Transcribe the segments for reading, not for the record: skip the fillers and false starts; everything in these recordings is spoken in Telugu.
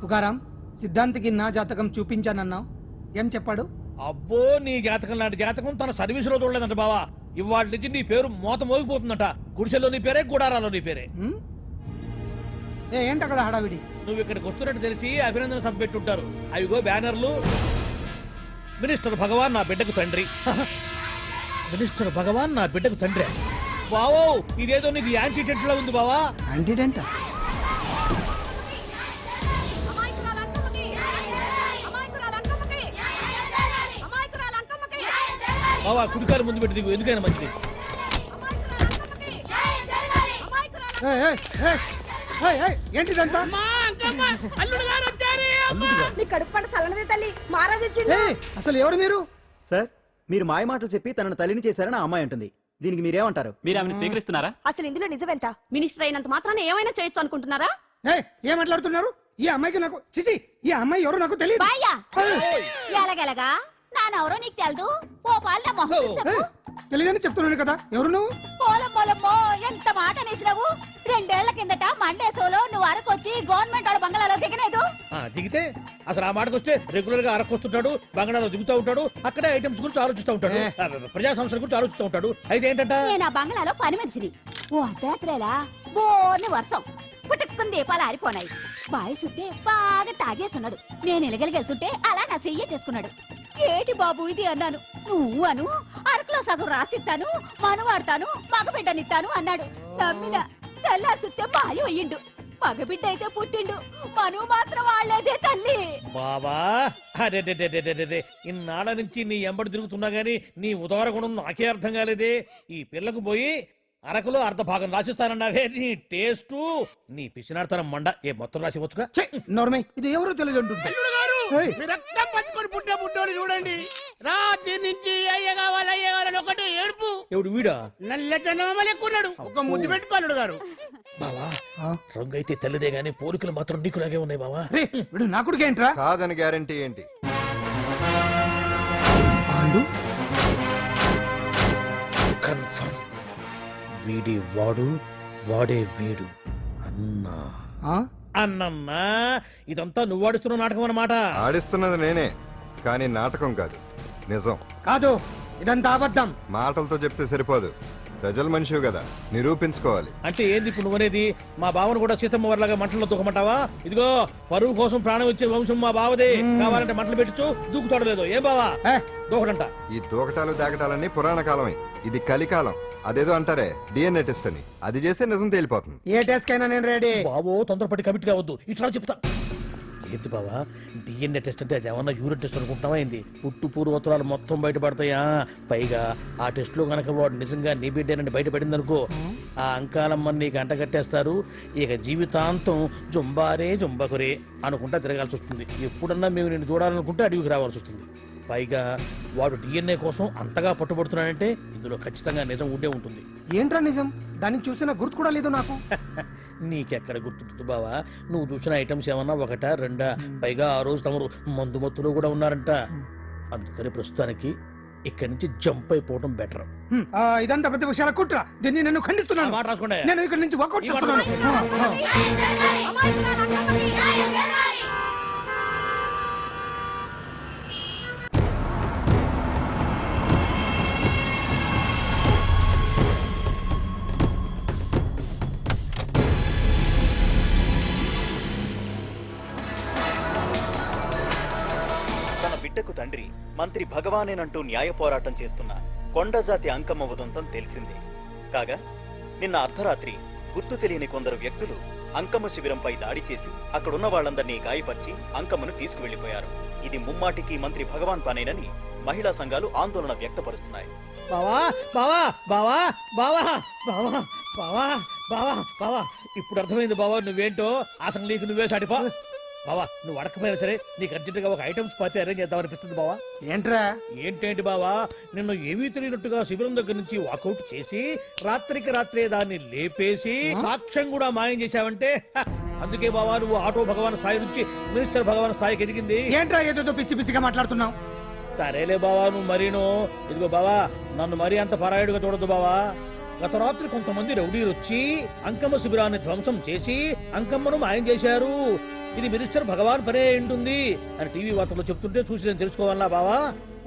తుకారాం, సిద్ధాంతికి నా జాతకం చూపించానన్నావు, ఏం చెప్పాడు? అబ్బో, నీ జాతకం లాంటి జాతకం తన సర్వీసులో చూడలేదంట బావా. ఇవాళ నుంచి నీ పేరు మోత మోగిపోతుందట. గుడిసెలో నీ పేరే, గుడారాలో నీ పేరే. ఏంటి అక్కడ హడావిడి? నువ్వు ఇక్కడికి వస్తున్నట్టు తెలిసి అభినందన సభ పెట్టుంటారు. అవిగో బ్యానర్లు. మినిస్టర్ భగవాన్ నా బిడ్డకు తండ్రి. మినిస్టర్ భగవాన్ నా బిడ్డకు తండ్రి. బావో, ఇదేదో నీకు యాంటీటెంట్ లా ఉంది బావా. యాంటీటెంట్? బావా, కుడికారు ముందు పెట్టి దిగు, ఎందుకైనా మంచిది. ఏంటిదంతా? అసలు ఎవరు మీరు? సార్, మీరు మాయ మాటలు చెప్పి తనను తల్లిని చేశారని ఆ అమ్మాయి అంటుంది. దీనికి మీరేమంటారు? మీరు ఆమెను స్వీకరిస్తున్నారా? అసలు ఇందులో నిజమేంట? మినిస్టర్ అయినంత మాత్రాన ఏమైనా చేయొచ్చు అనుకుంటున్నారా? ఏం మాట్లాడుతున్నారు? ఈ అమ్మాయికి నాకు చిచి, ఈ అమ్మాయి ఎవరు నాకు తెలియదు. ఎలాగెలగా నానెవరో నీకు తెలదు. ఓ పాల తెలియదని చెప్తున్నాను కదా. ఎవరు నువ్వు? పోలమ్మో, ఎంత మాట అనేసినావు. 2 ఏళ్ల కిందట మండే సోలో నువ్వు అరకొచ్చి గవర్నమెంట్ వాడు బంగ్లాలో దిగలేదు. దిగితే అసలు ఆ మాటకు వస్తే రెగ్యులర్ గా అరకొస్తుంటాడు, బంగాళాలో దిగుతూ ఉంటాడు, అక్కడే ఐటమ్స్ గురించి ఆలోచిస్తూ ఉంటాడు, ప్రజా సంస్థల గురించి ఆలోచిస్తూ ఉంటాడు. అయితే ఏంటంట, నేను ఆ బంగ్లాలో పని మనిషిని. ఓ అర్ధరాత్రేలా బోర్ని వర్షం పుట్టుకుని దీపాలు ఆరిపోనాయి. బాయ్ సుట్టే బాగా తాగేస్తున్నాడు. నేను ఎలగలిగెళ్తుంటే అలా నా చెయ్యి తీసుకున్నాడు. ఏటి బాబు ఇది అన్నాను. నువ్వు అను, అరకులో సగం రాసిస్తాను, మనువాడతాను, మగబిడ్డనిస్తాను అన్నాడు. నమ్మిన తెల్లారి సుట్టే మాయం అయ్యిండు. మగబిడ్డ అయితే పుట్టిండు, మనువు మాత్రం వాళ్లేదే తల్లి. బాబా అదే ఇన్నాళ్ళ నుంచి నీ ఎంబడి తిరుగుతున్నా గానీ నీ ఉదార గుణం నాకే అర్థం కాలేదే. ఈ పిల్లకు పోయి అరకులో అర్ధ భాగం రాసిస్తానన్నావే. నీ టేస్టు, నీ పిచ్చినాడతనం మండ. ఏ మొత్తం రాసి వచ్చుగా. నోర్మై, ఇది ఎవరో తెలియదు అంటుంటే. రక్తం పట్టుకొని పుట్టే పుట్టోడు చూడండి. రాత్రి నుంచి అయ్య కావాలని ఒకటే ఏడుపు. ఎవడు వీడా? నల్లెక్కున్నాడు. ఒక ముద్దు పెట్టుకోలేడు గారు. బావా, రంగు అయితే తెల్లదే గానీ పోలికలు మాత్రం నీకులాగే ఉన్నాయి బావా. వీడు నా కొడుకు ఏంట్రా? కాదని గ్యారంటీ ఏంటి? కన్ఫర్మ్. వీడి వాడు, వాడే వీడు. అన్నా అన్నన్నా, ఇదంతా నువ్వు ఆడిస్తున్న నాటకం అన్నమాట. ఆడిస్తున్నది నేనే, కానీ నాటకం కాదు, నిజం. కాదు, ఇదంతా అబద్ధం. మాటలతో చెప్తే సరిపోదు, ప్రజల మనిషివి కదా, నిరూపించుకోవాలి. అంటే ఏంది ఇప్పుడు నువ్వనేది? మా బావను కూడా సీతమ్మ వారిలాగా మంటల్లో దూకమంటావా? ఇదిగో, పరువు కోసం ప్రాణం ఇచ్చే వంశం మా బావదే. కావాలంటే మంటలు పెట్టచ్చు, దూకుతాడలేదు. ఏం బావా దూకడంట? ఈ దూకటాలు దాకటాలన్నీ పురాణ కాలమే, ఇది కలికాలం. అదేదో అంటారే డిఎన్ఏ టెస్ట్ అని, అది చేస్తే నిజం తేలిపోతుంది. ఏ టెస్ట్ కైనా నేను రెడీ. బాబో, తొందరపడి కమిట్ కావద్దు. ఇట్లా చెప్తా. ఏంటి బావా, డిఎన్ఏ టెస్ట్ అంటే అది ఏమన్నా యూరిన్ టెస్ట్ అనుకుంటావా ఏంది? పుట్టు పూర్వోత్తరాలు మొత్తం బయటపడతాయా? పైగా ఆ టెస్ట్ లో గనక వాడు నిజంగా నీ బిడ్డేనని బయటపడింది అనుకో, ఆ అంకాలమ్మని నీకు అంటగట్టేస్తారు. ఇక జీవితాంతం జుంబారే జుంబకురే అనుకుంటా తిరగాల్సి వస్తుంది. ఎప్పుడన్నా మేము నిన్ను చూడాలనుకుంటే అడవికి రావాల్సి వస్తుంది. పైగా వాడు డిఎన్ఏ కోసం అంతగా పట్టుబడుతున్నాడంటే ఇందులో ఖచ్చితంగా నిజం ఉండే ఉంటుంది. ఏంట్రా నిజం? దాన్ని చూసిన గుర్తు కూడా లేదు నాకు. నీకెక్కడ గుర్తుంటుంది బావా? నువ్వు చూసిన ఐటమ్స్ ఏమన్నా ఒకటా రెండా? పైగా ఆ రోజు తమరు మందు మత్తులో కూడా ఉన్నారంట. అందుకని ప్రస్తుతానికి ఇక్కడి నుంచి జంప్ అయిపోవడం బెటర్. ఇదంతా పెద్ద విషయాల కుట్ర. దీన్ని నేను ఖండిస్తున్నాను. మాట రాసుకోండి. నేను ఇక్కడి నుంచి వాకౌట్ చేస్తున్నాను. బిడ్డకు తండ్రి మంత్రి భగవానేనంటూ న్యాయ పోరాటం చేస్తున్న కొండజాతి అంకమ్మ ఉదంతం తెలిసిందే. కాగా నిన్న అర్ధరాత్రి గుర్తు తెలియని కొందరు వ్యక్తులు అంకమ్మ శిబిరంపై దాడి చేసి అక్కడున్న వాళ్ళందరినీ గాయపరిచి అంకమ్మను తీసుకువెళ్లిపోయారు. ఇది ముమ్మాటికి మంత్రి భగవాన్ పనేనని మహిళా సంఘాలు ఆందోళన వ్యక్తపరుస్తున్నాయి. బావా బావా బావా బావా బావా బావా బావా బావా ఇప్పుడు అర్థమైంది బావా నువ్వేంటో. అసలు నీకు నువ్వే సాటిపా. బావా, నువ్వు అడకపోయినా సరే నీకు అర్జెంటుగా ఒక ఐటమ్స్ పార్టీ అరేంజ్ చేద్దాం అనిపిస్తుంది బావా. ఏంట్రా? ఏంటేంటి బావా, నిన్ను ఏమీ తెలియనట్టుగా శిబిరం దగ్గర నుంచి వాకౌట్ చేసి రాత్రికి రాత్రే దాన్ని లేపేసి సాక్ష్యం కూడా మాయం చేశావంటే అందుకే బావా నువ్వు ఆటో భగవాన్ స్థాయి నుంచి మినిస్టర్ భగవాన్ స్థాయికి ఎదిగింది. ఏంట్రా ఏదో పిచ్చి పిచ్చిగా మాట్లాడుతున్నావు? సరేలే బావా, నువ్వు మరీను. ఇదిగో బావా, నన్ను మరీ అంత పరాయుడుగా చూడద్దు బావా. గత రాత్రి కొంతమంది రౌడీలు వచ్చి అంకమ్మ శిబిరాన్ని ధ్వంసం చేసి అంకమ్మను మాయం చేశారు. ఇది మినిస్టర్ భగవాన్ పనే ఉంటుంది అని టీవీ వార్తల్లో చెప్తుంటే చూసి నేను తెలుసుకోవాలా బావా.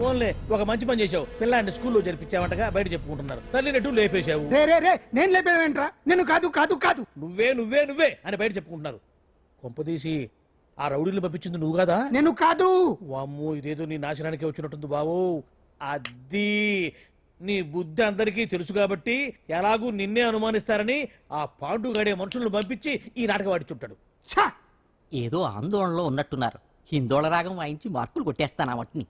ఓన్లే ఒక మంచి పని చేసావు, పిల్లాన్ని స్కూల్లో జరిపించావంటగా బయట చెప్పుకుంటున్నారు. తల్లి నెట్టు లేపేశావు. రే నేను లేపేవేంట్రా? నేను కాదు కాదు కాదు. నువ్వే అని బయట చెప్పుకుంటున్నారు. కొంపదీసి ఆ రౌడీలు పంపించింది నువ్వు కదా? నేను కాదు. వామ్మో, ఇదేదో నీ నాశనానికి వచ్చినట్టుంది బావు. అది నీ బుద్ధి అందరికీ తెలుసు కాబట్టి ఎలాగూ నిన్నే అనుమానిస్తారని ఆ పాండుగాడే మనుషులను పంపించి ఈ నాటకం ఆడిచుంటాడు. ఛా! ఏదో ఆందోళనలో ఉన్నట్టున్నారు. హిందోళ రాగం వాయించి మార్కులు కొట్టేస్తాను వాటిని.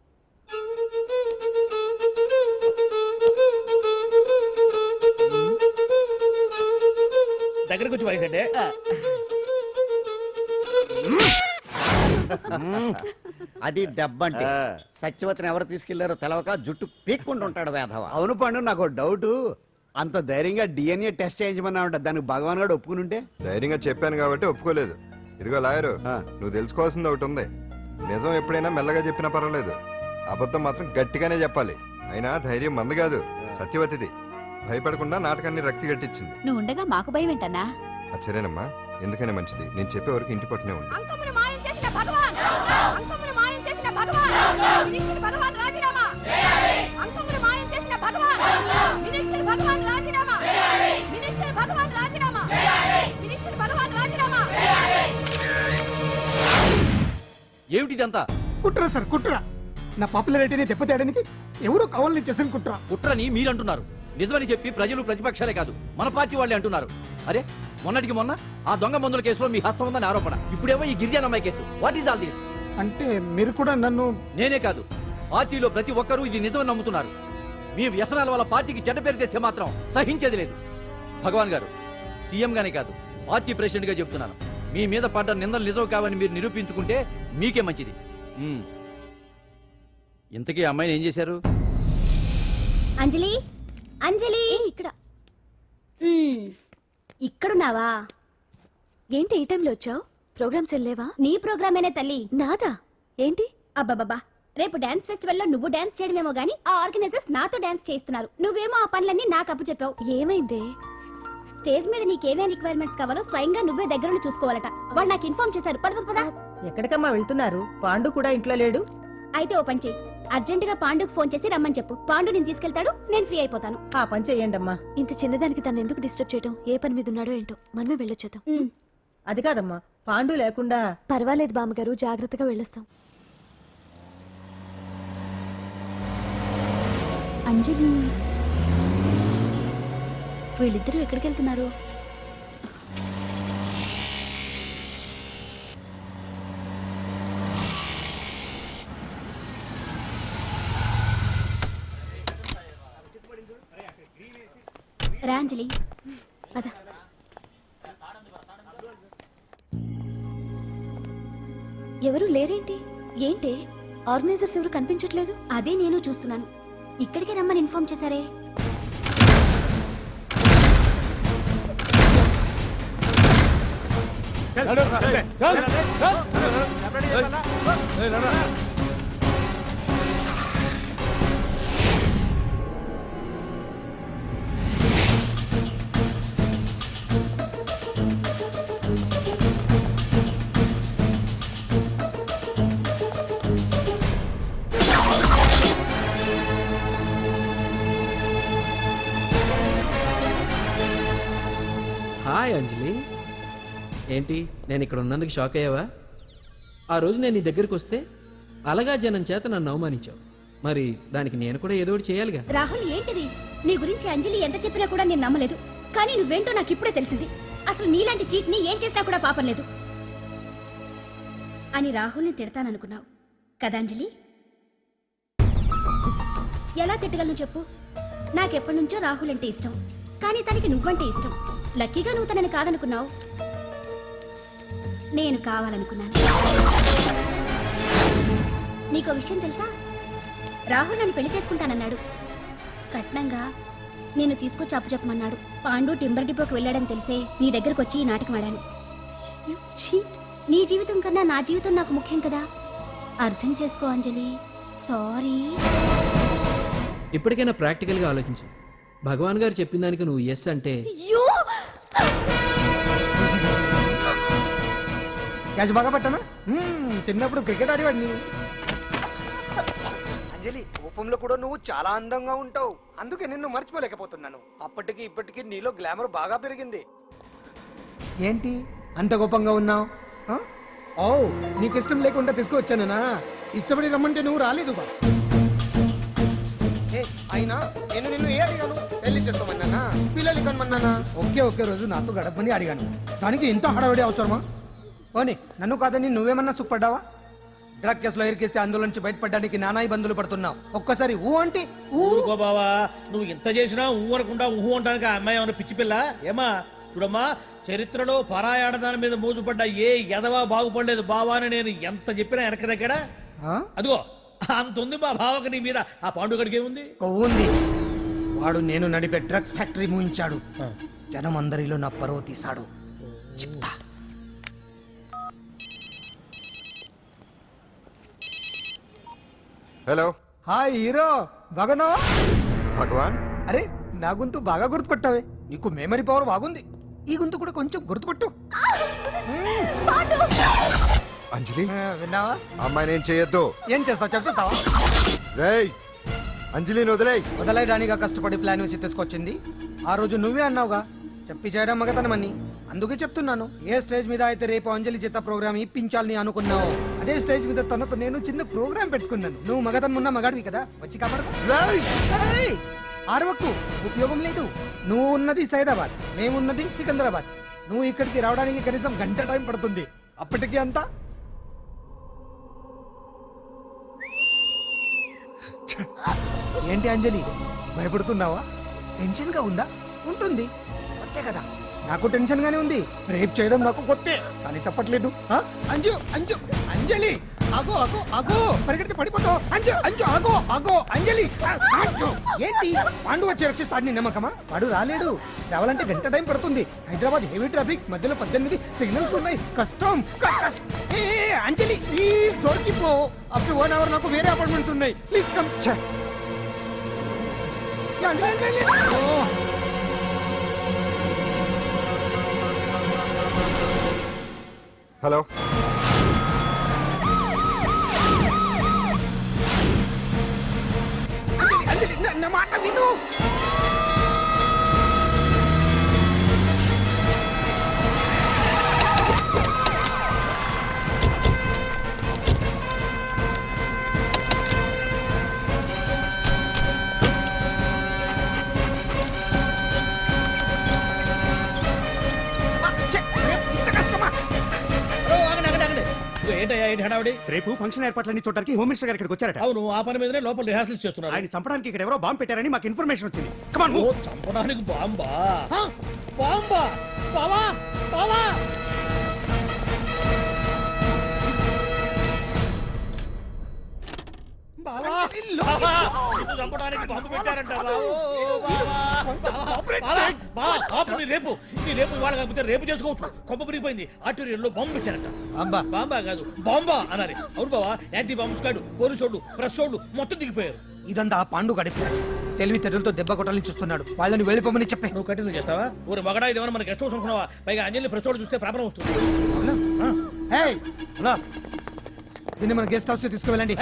దగ్గరకు వచ్చి వాయించండి. అది దెబ్బంటే సత్యవతిని ఎవరు తీసుకెళ్లారో తెలవక జుట్టు పీక్కుంటూ ఉంటాడు వేధవ. అవును పండు, నాకు డౌట్. అంత ధైర్యంగా డిఎన్ఏ టెస్ట్ చేయించమన్నా దానికి భగవాన్ గారు ఒప్పుకునుంటే. ధైర్యంగా చెప్పాను కాబట్టి ఒప్పుకోలేదు. ఇదిగో లాయరు, నువ్వు తెలుసుకోవాల్సింది ఒకటి ఉంది. నిజం ఎప్పుడైనా మెల్లగా చెప్పినా పర్వాలేదు, అబద్ధం మాత్రం గట్టిగానే చెప్పాలి. అయినా ధైర్యం మంది కాదు, సత్యవతిది. భయపడకుండా నాటకాన్ని రక్తి గట్టించింది. నువ్వు ఉండగా మాకు భయం ఏంటన్నా? సరేనమ్మా, ఎందుకనే మంచిది. నేను చెప్పే వరకు ఇంటి పట్టునే ఉంది. అంకమును మాయం చేసిన భగవాన్! అంకమును మాయం చేసిన భగవాన్! మినిస్టర్ భగవాన్ రాజీనామా! అంకమును మాయం చేసిన భగవాన్! మినిస్టర్ భగవాన్ రాజీనామా! మినిస్టర్ భగవాన్ రాజీనామా! మినిస్టర్ భగవాన్ రాజీనామా! ఏమిటిదంతా? కుట్ర సార్, కుట్ర. నా పాపులారిటీని దెబ్బతేయడానికి ఎవరో కావాలని చేసిన కుట్ర. కుట్రని మీరంటున్నారు. నిజమని చెప్పి ప్రజలు ప్రతిపక్షాలే కాదు, మన పార్టీ వాళ్ళే అంటున్నారు. అరే, మొన్నటికి మొన్న ఆ దొంగ మందుల కేసులో మీ హస్తం ఉందని ఆరోపణ. ఇప్పుడేమో ఈ గిరిజన అమ్మాయి case. What is all this? అంటే మీరు కూడా నన్ను... నేనే కాదు, పార్టీలో ప్రతి ఒక్కరూ ఇది నిజమని నమ్ముతున్నారు. మీ వ్యసనాల వల్ల పార్టీకి చెడ్డ పేరు తెస్తే మాత్రం సహించేది లేదు. భగవాన్ గారు, సీఎం గానే కాదు, పార్టీ ప్రెసిడెంట్ గా చెప్తున్నాను. మీ మీద పడ్డ నిందలు నిజం కావని మీరు నిరూపించుకుంటే మీకే మంచిది. ఇంతకీ అమ్మాయిని ఏం చేశారు? అంజలి, అంజలి, ఇక్కడ ఇక్కడున్నావా? ఏంటి ఈ టైంలో వచ్చావు? ప్రోగ్రామ్స్ వెళ్ళేవా? నీ ప్రోగ్రామేనే తల్లి. నాదా? ఏంటి? అబ్బబ్బబ్బా, రేపు డాన్స్ ఫెస్టివల్ లో నువ్వు డాన్స్ చేయడమేమో గానీ ఆ ఆర్గనైజర్స్ నాతో డాన్స్ చేస్తున్నారు. నువ్వేమో ఆ పనులన్నీ నాకు అప్పు చెప్పావు. ఏమైందే? స్టేజ్ మీద నీకేమేం రిక్వైర్మెంట్స్ కావాలో స్వయంగా నువ్వే దగ్గరుండి చూసుకోవాలట. వాళ్ళు నాకు ఇన్ఫార్మ్ చేశారు. పద. ఎక్కడికమ్మా వెళ్తున్నారు? పాండు కూడా ఇంట్లో లేడు. అయితే ఓ పని చెయ్యి, అర్జెంటుగా పాండుకు ఫోన్ చేసి రమ్మని చెప్పు. పాండు నేను తీసుకెళ్తాడు, నేను ఫ్రీ అయిపోతాను. ఆ పని చెయ్యండమ్మా. ఇంత చిన్నదానికి తను ఎందుకు డిస్టర్బ్ చేయటం? ఏ పని మీద ఉన్నాడో ఏంటో, మనమే వెళ్ళొచ్చేద్దాం. అది కాదమ్మా, పాండు లేకుండా... పర్వాలేదు బామ్మగారు, జాగ్రత్తగా వెళ్ళొస్తాం. అంజలి, వీళ్ళిద్దరూ ఎక్కడికి వెళ్తున్నారు? రా అంజలి, పద. ఎవరు లేరేంటి? ఏంటి ఆర్గనైజర్స్ ఎవరు కనిపించట్లేదు? అదే నేను చూస్తున్నాను. ఇక్కడికే రమ్మని ఇన్ఫార్మ్ చేశారే. హాయ్ అంజలి, ఏంటి నేను ఇక్కడ ఉన్నందుకు షాక్ అయ్యావా? ఆ రోజు నేను నీ దగ్గరికి వస్తే అలగా జనం చేత నన్ను అవమానించావు. మరి దానికి నేను కూడా ఏదో ఒకటి చేయాలిగా. రాహుల్, ఏంటిది? నీ గురించి అంజలి ఎంత చెప్పినా కూడా నేను నమ్మలేదు. కానీ నువ్వేంటో నాకు ఇప్పుడే తెలిసింది. అసలు నీలాంటి చీట్ ని ఏం చేసినా కూడా పాపం లేదు అని రాహుల్ని తిడతాననుకున్నావు కదా అంజలి? ఎలా తిట్టగలను చెప్పు? నాకెప్పటి నుంచో రాహుల్ అంటే ఇష్టం, కానీ తనకి నువ్వంటే ఇష్టం. లక్కీగా నువ్వు తనని కాదనుకున్నావు, నేను కావాలనుకున్నాను. నీకో విషయం తెలుసా? రాహుల్ నన్ను పెళ్లి చేసుకుంటానన్నాడు. కట్నంగా నేను తీసుకొచ్చి అప్పు చెప్పమన్నాడు. పాండు టింబర్ డిపోకి వెళ్ళాడని తెలిసే నీ దగ్గరకు వచ్చి ఈ నాటకం ఆడాను. నీ జీవితం కన్నా నా జీవితం నాకు ముఖ్యం కదా, అర్థం చేసుకో అంజలి. సారీ. ఇప్పటికైనా ప్రాక్టికల్గా ఆలోచించు. భగవాన్ గారు చెప్పిన దానికి నువ్వు ఎస్ అంటే క్యాచ్ బాగా పట్టానా చిన్నప్పుడు క్రికెట్ ఆడేవాడిని. అంజలి కోపంలో కూడా నువ్వు చాలా అందంగా ఉంటావు, అందుకే నిన్ను మర్చిపోలేకపోతున్నాను. అప్పటికి ఇప్పటికి నీలో గ్లామర్ బాగా పెరిగింది. ఏంటి అంత కోపంగా ఉన్నావు? ఓ నీకు ఇష్టం లేకుండా తీసుకువచ్చానా? ఇష్టపడి రమ్మంటే నువ్వు రాలేదుగా. అయినా నేను నిన్ను ఏ అడిగాను? పెళ్లి చేసుకోమన్నానా, పిల్లలు కనమన్నానా? ఒకే రోజు నాతో గడపని అడిగాను, దానికి ఇంత హడావిడి అవసరమా? పోనీ నన్ను కాదని నువ్వేమన్నా సుఖపడ్డావా? డ్రగ్ కేసులో ఇరికిస్తే అందులో నుంచి బయటపడడానికి నానా ఇబ్బందులు పడుతున్నావు. ఒక్కసారి ఊ అంటే ఊరుకో బావా, నువ్వు ఇంత చేసినా ఊ అనకుండా ఊహు అంటానికి ఆ అమ్మాయి ఏమన్నా పిచ్చి పిల్ల ఏమా? చూడమ్మా, చరిత్రలో పరాయాడదాని మీద మోజుపడ్డ ఏ ఎదవా బాగుపడలేదు బావా అని నేను ఎంత చెప్పినా వెనక దగ్గర అదిగో అంత ఉంది మా బావకి నీ మీద. ఆ పాండుగడికి ఏముంది? కొవ్వుంది. వాడు నేను నడిపే డ్రగ్స్ ఫ్యాక్టరీ మూయించాడు. జనం అందరిలో నా పరువు తీశాడు. చెప్తా. హలో హాయ్ హీరో, బాగున్నావా? భగవాన్. అరే నా గొంతు బాగా గుర్తుపట్టావే, నీకు మెమరీ పవర్ బాగుంది. ఈ గొంతు కూడా కొంచెం గుర్తుపట్టు. అంజలి విన్నావా? అమ్మాయిని ఏం చేయొద్దు. ఏం చేస్తావు చెప్పిస్తావా? రేయ్ అంజలిని వదిలేయ్. వదలయడానిగా కష్టపడి ప్లాన్ వేసి తీసుకొచ్చింది. ఆ రోజు నువ్వే అన్నావుగా చెప్పి చేయడం మగతనమని. అందుకే చెప్తున్నాను, ఏ స్టేజ్ మీద అయితే రేపు అంజలి చేత ప్రోగ్రామ్ ఇప్పించాలని అనుకున్నావు, అదే స్టేజ్ మీద తనతో నేను చిన్న ప్రోగ్రామ్ పెట్టుకున్నాను. నువ్వు మగతనం ఉన్న మగాడివి కదా, వచ్చి కాపాడు. ఆరవకు, ఉపయోగం లేదు. నువ్వు ఉన్నది సైదాబాద్, మేమున్నది సికింద్రాబాద్. నువ్వు ఇక్కడికి రావడానికి కనీసం గంట టైం పడుతుంది. అప్పటికి అంతా ఏంటి అంజలి, భయపడుతున్నావా? టెన్షన్ గా ఉందా? ఉంటుంది, కొత్తే కదా. నాకు టెన్షన్ గానే ఉంది. రేప్ చేయడం నాకు కొత్తే, కానీ తప్పట్లేదు. అంజు అంజు అంజలి ఆగో ఆగో ఆగో, పరిగెడితే పడిపోతావు. అంజు అంజు ఆగో ఆగో అంజలి. అంజు ఏంటి పాండు వచ్చి రక్షిస్తాడు నీ నమ్మకమా? వాడు రాలేడు. రావాలంటే గంట టైం పడుతుంది. హైదరాబాద్ హెవీ ట్రాఫిక్, మధ్యలో 18 సిగ్నల్స్ ఉన్నాయి. కష్టం. అంజలి ప్లీజ్ దొరికిపో. ఆఫ్టర్ 1 అవర్ నాకు వేరే అపార్ట్మెంట్స్ ఉన్నాయి. Please come. హలో నా మాట విను. ఏంటయ్యా ఏంటి హడావుడి? రేపు ఫంక్షన్ ఏర్పాట్లన్నీ చూడడానికి హోమ్ మినిస్టర్ గారు ఇక్కడికి వచ్చారట. అవును, ఆ పని మీదనే లోపల రిహార్సల్స్ చేస్తున్నారు. ఆయన చంపడానికి ఇక్కడ ఎవరో బాంబు పెట్టారని మాకు ఇన్ఫర్మేషన్ వచ్చింది. కమాన్ ఓ, చంపడానికి బాంబా? బాంబా? బావా బావా చంపడానికి బాంబు పెట్టారంటారా? రేపు ఇవాళ కాకపోతే రేపు చేసుకోవచ్చు. కొంప పెరిగిపోయింది. ఆర్టీరియల్లో బాంబు పెట్టారంట. బాంబా కాదు బాంబా అనాలి. అవును బావా, యాంటీ బాంబు స్క్వాడ్, పోలీసు వాళ్ళు, ప్రెస్ వాళ్ళు మొత్తం దిగిపోయారు. ఇదంతా ఆ పాండు గడిపి తెలివితేటలతో దెబ్బ కొట్టాలని చూస్తున్నాడు. వాళ్ళని వెళ్ళిపోమని చెప్పే. నువ్వు కంటిన్యూ చేస్తావా? ఊరి మగడా ఇదేమన్నా మనకి గెస్ట్ హౌస్ అనుకున్నావా? పైగా అంజలి ప్రెస్ వాళ్ళు చూస్తే ప్రాబ్లం వస్తుంది. దీన్ని మన గెస్ట్ హౌస్ తీసుకువెళ్ళండి.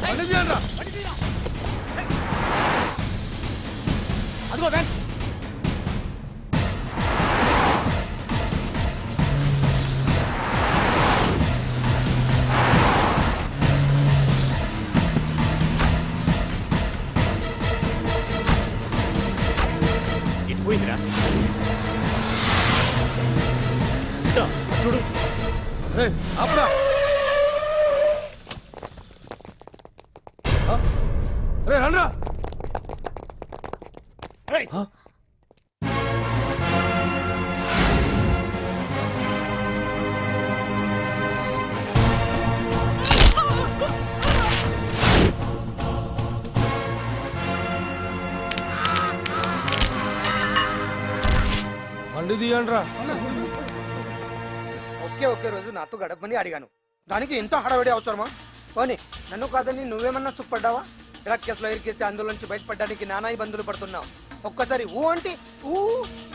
అంజలి డోర్ అదిగో బ్యాగ్. ఇది పోయిందిరా. చూడు అప్పుడా రండ్రా. బండి తీయండి రా. ఒకే రోజు నాతో గడపని అడిగాను, దానికి ఎంతో హడావిడి అవసరమా? పోనీ నన్ను కాదని నువ్వేమన్నా సుఖపడ్డావా? డ్రగ్ కేసులో ఇరికిస్తే అందులో నుంచి బయటపడడానికి నానా ఇబ్బందులు పడుతున్నావు. ఒక్కసారి ఊ అంటే ఊ.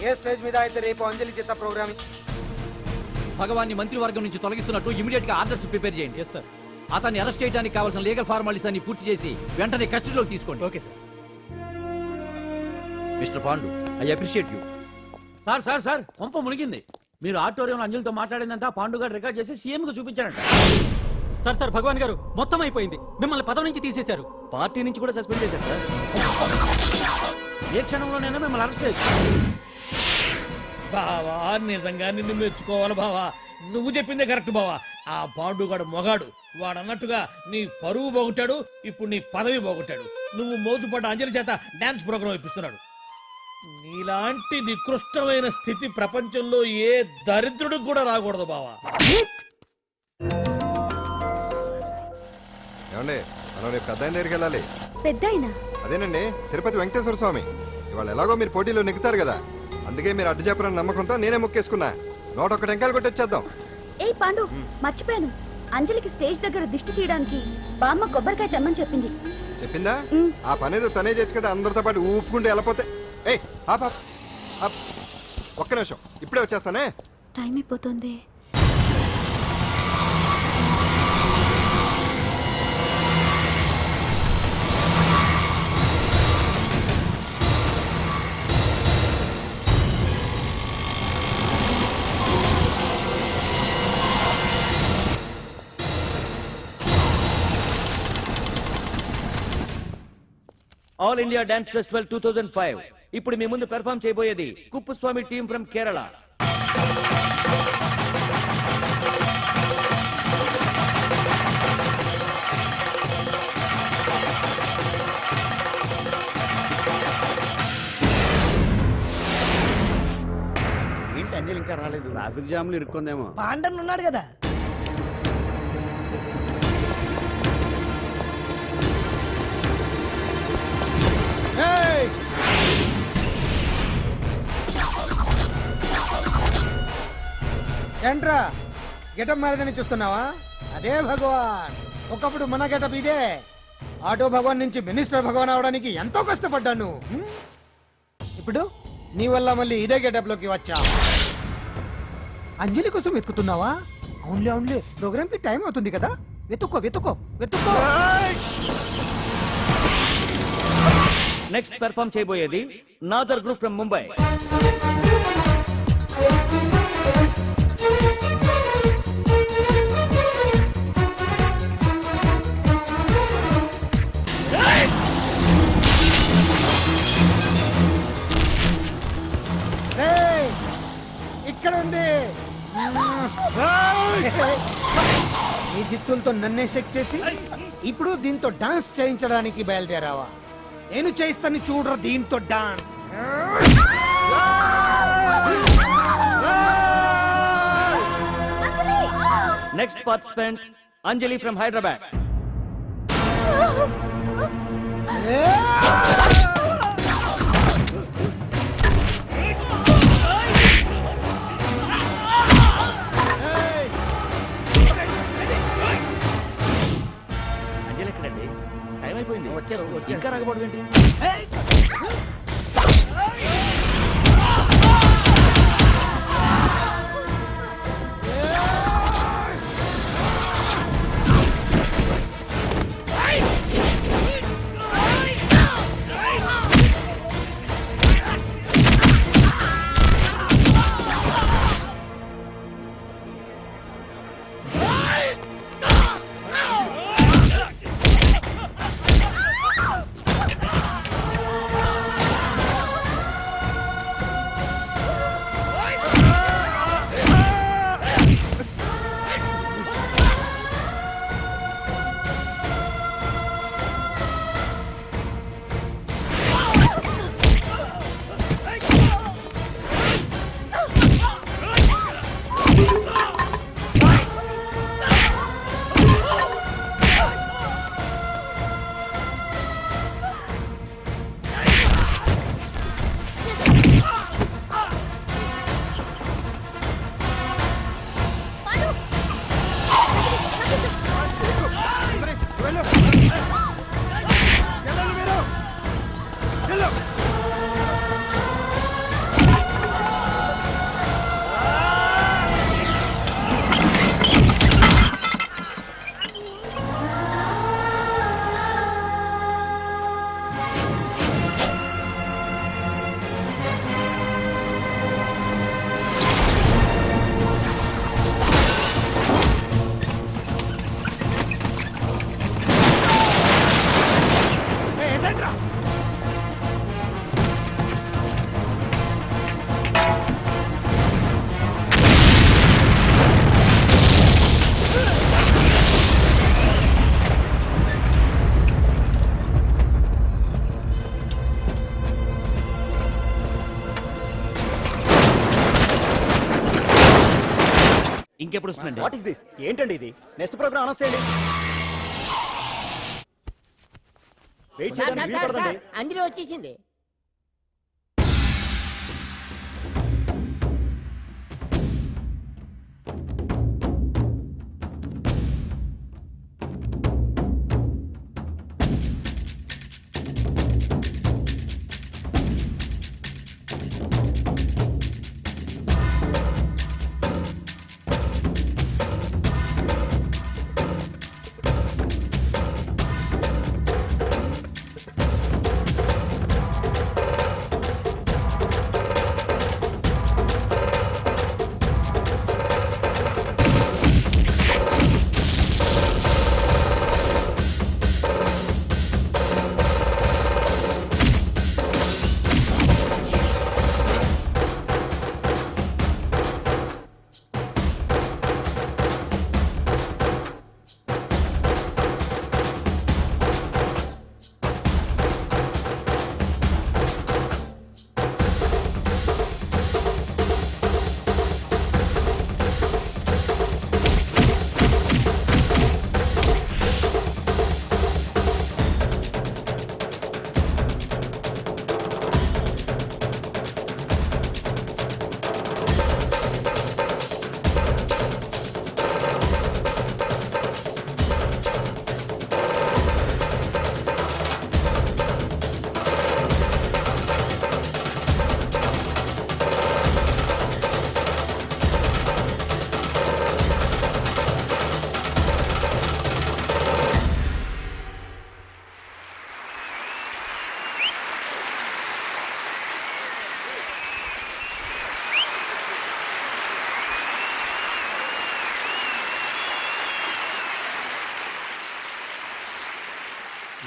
ఏ స్టేజ్ మీద అయితే రేపు అంజలి చేత ప్రోగ్రామ్ భగవాన్ని మంత్రివర్గం నుంచి తొలగిస్తున్నట్టు ఇమీడియట్ గా ఆర్డర్స్ ప్రిపేర్ చేయండి. సార్ అతన్ని అరెస్ట్ చేయడానికి కావాల్సిన లీగల్ ఫార్మాలిటీస్ అన్ని పూర్తి చేసి వెంటనే కస్టడీలోకి తీసుకోండి. Okay sir. Mister Pandu, I appreciate you. Sir sir sir కొంప మునిగింది. మీరు ఆడిటోరియంలో అంజలితో మాట్లాడిందంతా పాండు గారు రికార్డ్ చేసి సీఎం కు చూపించారంట. సార్ సార్ భగవాన్ గారు మొత్తం అయిపోయింది. మిమ్మల్ని పదవి నుంచి తీసేశారు. పార్టీ నుంచి కూడా సస్పెండ్ చేశారు సార్. ఏ క్షణంలోనైనా మిమ్మల్ని అరెస్ట్ చేయొచ్చు. బావా నిజంగా నిన్ను మెచ్చుకోవాలి బావా. నువ్వు చెప్పిందే కరెక్ట్ బావా. ఆ పాండుగాడు మొగాడు. వాడు అన్నట్టుగా నీ పరువు పోగొట్టాడు, ఇప్పుడు నీ పదవి పోగొట్టాడు. నువ్వు మోతుపడ్డ అంజలి చేత డాన్స్ ప్రోగ్రాం ఇప్పిస్తున్నాడు. నీలాంటి నికృష్టమైన స్థితి ప్రపంచంలో ఏ దరిద్రుడికి కూడా రాకూడదు బావా. ఏమండి మనం రేపు పెద్ద ఆయన దగ్గరికి వెళ్ళాలి. పెద్దాయినా అదేనండి తిరుపతి వెంకటేశ్వర స్వామి. ఇవాళ ఎలాగో మీరు పోటీలో నెగ్గుతారు కదా, అందుకే మీరు అడ్డు చెప్పరని నమ్మకంతో నేనే మొక్కేసుకున్నా. 101 టెంకాయలు కొట్టొచ్చేద్దాం. ఏయ్ పాండు, మర్చిపోయాను. అంజలికి స్టేజ్ దగ్గర దిష్టి తీయడానికి బామ్మ కొబ్బరికాయ తెమ్మని చెప్పింది. చెప్పిందా? ఆ పనేదో తనే చేయొచ్చు కదా, అందరితో పాటు ఊపుకుంటూ వెళ్ళిపోతే. ఏయ్ ఆప్ ఆప్ ఆప్. ఒక్క నిమిషం, ఇప్పుడే వచ్చేస్తానే. టైం అయిపోతుంది. All India dance festival 2005. ఇప్పుడు మీ ముందు పెర్ఫామ్ చేయబోయేది కుప్పుస్వామి టీమ్ ఫ్రమ్ కేరళ. ఏంటి అంజలి ఇంకా రాలేదు? ట్రాఫిక్ జామ్లు ఇరుక్కుందేమో. పాండన్ ఉన్నాడు కదా. ఏంట్రా గెటప్ మారదని చూస్తున్నావా? అదే భగవాన్. ఒకప్పుడు మన గెటప్ ఇదే. ఆటో భగవాన్ నుంచి మినిస్టర్ భగవాన్ అవడానికి ఎంతో కష్టపడ్డాను. ఇప్పుడు నీ వల్ల మళ్ళీ ఇదే గెటప్ లోకి వచ్చా. అంజలి కోసం వెతుకుతున్నావా? అవునులే అవునులే, ప్రోగ్రామ్ కి టైం అవుతుంది కదా. వెతుక్కో వెతుక్కో వెతుక్కో. నెక్స్ట్ పెర్ఫామ్ చేయబోయేది నాదర్ గ్రూప్ ఫ్రమ్ ముంబై. ఇక్కడ ఉంది. ఈ జిత్తులతో నన్నే చెక్ చేసి ఇప్పుడు దీంతో డాన్స్ చేయించడానికి బయలుదేరావా? నేను చేయిస్తాను చూడరా దీంతో dance. Next participant Anjali from Hyderabad. Anjali ఎక్కడండి? టైం అయిపోయింది. వచ్చేసి ఇంకా రాకపోవడం ఏంటి? ఇంకెప్పుడు వస్తుందండి? What is this? ఏంటండి ఇది? నెక్స్ట్ ప్రోగ్రామ్ అనౌన్స్ చేయండి. వెయిట్ చేయడానికి వీలు పడదండి. అందులో వచ్చేసింది.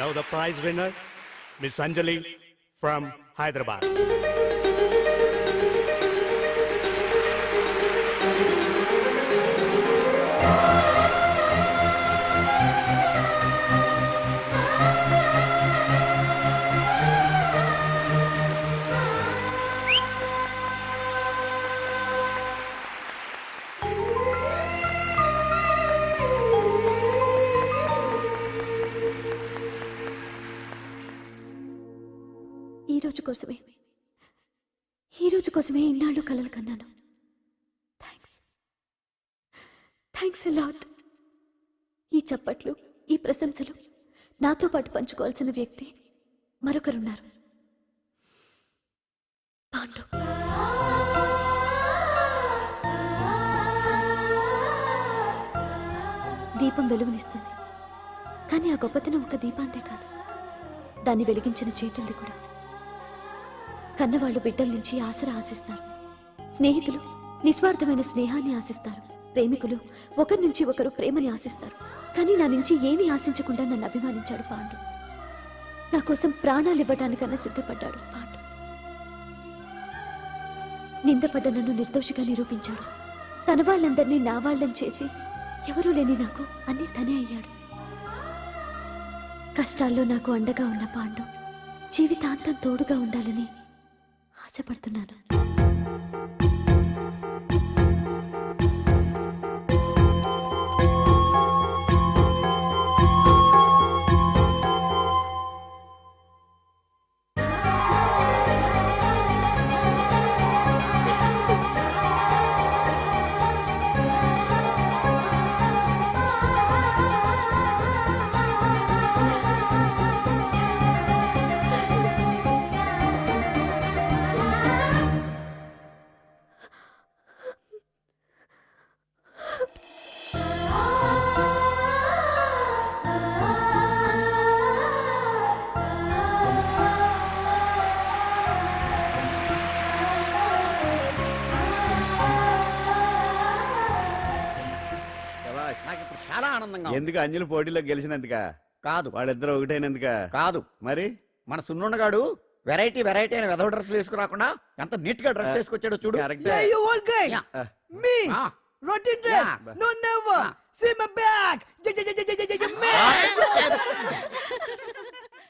Now the prize winner, Miss Anjali from Hyderabad. ఈ రోజు కోసమే ఇన్నాళ్ళు కలలు కన్నాను. Thanks a lot. ఈ చప్పట్లు, ఈ ప్రశంసలు నాతో పాటు పంచుకోవాల్సిన వ్యక్తి మరొకరున్నారు. పాండు. దీపం వెలుగునిస్తుంది, కానీ ఆ గొప్పతనం ఒక దీపాంతే కాదు, దాన్ని వెలిగించిన చేతులది కూడా. కన్నవాళ్ళు బిడ్డల నుంచి ఆసరా ఆశిస్తారు, స్నేహితులు నిస్వార్థమైన స్నేహాన్ని ఆశిస్తారు, ప్రేమికులు ఒకరి నుంచి ఒకరు ప్రేమని ఆశిస్తారు. కానీ నా నుంచి ఏమీ ఆశించకుండా నన్ను అభిమానించాడు పాండు. నా కోసం ప్రాణాలు ఇవ్వడానికన్నా సిద్ధపడ్డాడు పాండు. నిందపడ్డ నన్ను నిర్దోషిగా నిరూపించాడు. తన వాళ్ళందరినీ నా వాళ్ళని చేసి ఎవరూ లేని నాకు అన్నీ తనే అయ్యాడు. కష్టాల్లో నాకు అండగా ఉన్న పాండు జీవితాంతం తోడుగా ఉండాలని ఆశపడుతున్నాను. చాలా ఆనందంగా ఉంది. ఎందుకు అంజలి పోటీలో గెలిచినందుక కాదు, వాళ్ళిద్దరు ఒకటైనందుక కాదు, మరి మన సున్నుండగాడు వెరైటీ వేసుకుని వెధవ డ్రెస్సులు వేసుకురాకుండా ఎంత నీట్ గా డ్రెస్ వేసుకొచ్చాడో చూడు. Correct. Yeah, you old guy. Yeah. Me. Ah. Rotten dress. Yeah. No, never. Ah. See my back. Man.